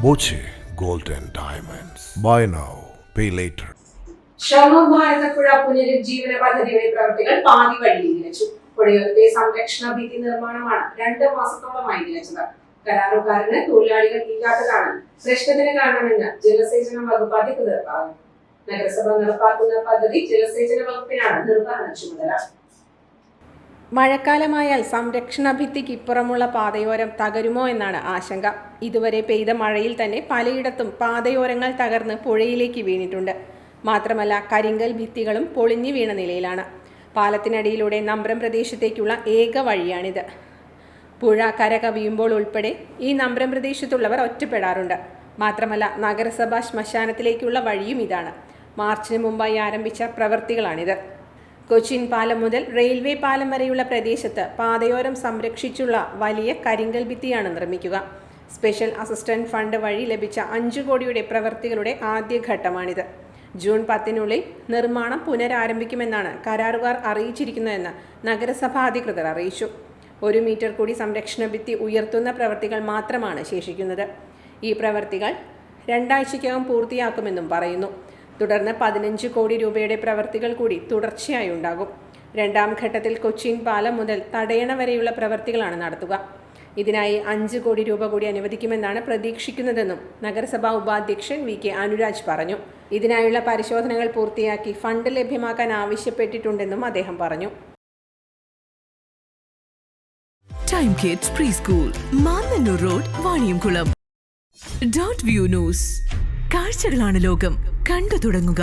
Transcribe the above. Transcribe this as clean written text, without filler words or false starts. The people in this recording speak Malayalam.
Boche Gold and Diamonds. Buy now, pay later. Shoranur Bharathapuzha പുനരുജ്ജീവന പദ്ധതിയുടെ പ്രവൃത്തികൾ പാതി വഴിയിൽ നിലച്ചു. പുഴയോരത്തെ സംരക്ഷണ ഭിത്തി നിർമ്മാണമാണ് 2 മാസത്തോളമായി നിലച്ചത്. കരാറുകാരന് തൊഴിലാളികൾ ഇല്ലാത്തതാണ് പ്രശ്നത്തിന് കാരണമെന്ന് ജലസേചന വകുപ്പ് അധികൃതർ പറഞ്ഞു. നഗരസഭ നടപ്പാക്കുന്ന പദ്ധതി ജലസേചന വകുപ്പിനാണ് നിർവഹണ ചുമതല. മഴക്കാലമായാൽ സംരക്ഷണ ഭിത്തിക്ക് ഇപ്പുറമുള്ള പാതയോരം തകരുമോ എന്നാണ് ആശങ്ക. ഇതുവരെ പെയ്ത മഴയിൽ തന്നെ പലയിടത്തും പാതയോരങ്ങൾ തകർന്ന് പുഴയിലേക്ക് വീണിട്ടുണ്ട്. മാത്രമല്ല കരിങ്കൽ ഭിത്തികളും പൊളിഞ്ഞു വീണ നിലയിലാണ്. പാലത്തിനടിയിലൂടെ നമ്പ്രം പ്രദേശത്തേക്കുള്ള ഏക വഴിയാണിത്. പുഴ കര കവിയുമ്പോൾ ഉൾപ്പെടെ ഈ നമ്പ്രം പ്രദേശത്തുള്ളവർ ഒറ്റപ്പെടാറുണ്ട്. മാത്രമല്ല നഗരസഭാ ശ്മശാനത്തിലേക്കുള്ള വഴിയും ഇതാണ്. മാർച്ചിന് മുമ്പായി ആരംഭിച്ച പ്രവൃത്തികളാണിത്. കൊച്ചിൻ പാലം മുതൽ റെയിൽവേ പാലം വരെയുള്ള പ്രദേശത്ത് പാതയോരം സംരക്ഷിച്ചുള്ള വലിയ കരിങ്കൽ ഭിത്തിയാണ് നിർമ്മിക്കുക. സ്പെഷ്യൽ അസിസ്റ്റന്റ് ഫണ്ട് വഴി ലഭിച്ച 5 കോടിയുടെ പ്രവൃത്തികളുടെ ആദ്യഘട്ടമാണിത്. ജൂൺ 10-നുള്ളിൽ നിർമ്മാണം പുനരാരംഭിക്കുമെന്നാണ് കരാറുകാർ അറിയിച്ചിരിക്കുന്നതെന്ന് നഗരസഭാ അധികൃതർ അറിയിച്ചു. 1 മീറ്റർ കൂടി സംരക്ഷണ ഭിത്തി ഉയർത്തുന്ന പ്രവൃത്തികൾ മാത്രമാണ് ശേഷിക്കുന്നത്. ഈ പ്രവൃത്തികൾ 2 ആഴ്ചയ്ക്കകം പൂർത്തിയാക്കുമെന്നും പറയുന്നു. തുടർന്ന് 15 കോടി രൂപയുടെ പ്രവൃത്തികൾ കൂടി തുടർച്ചയായി ഉണ്ടാകും. 2ാം ഘട്ടത്തിൽ കൊച്ചിൻ പാലം മുതൽ തടയണ വരെയുള്ള പ്രവൃത്തികളാണ് നടത്തുക. ഇതിനായി 5 കോടി രൂപ കൂടി അനുവദിക്കുമെന്നാണ് പ്രതീക്ഷിക്കുന്നതെന്നും നഗരസഭാ ഉപാധ്യക്ഷൻ VK അനുരാജ് പറഞ്ഞു. ഇതിനായുള്ള പരിശോധനകൾ പൂർത്തിയാക്കി ഫണ്ട് ലഭ്യമാക്കാൻ ആവശ്യപ്പെട്ടിട്ടുണ്ടെന്നും അദ്ദേഹം പറഞ്ഞു. Time kids pre school, Mannannur road, Vaniyamkulam. Dot view news. കാഴ്ചകളാണ് ലോകം, കണ്ടു തുടങ്ങുക.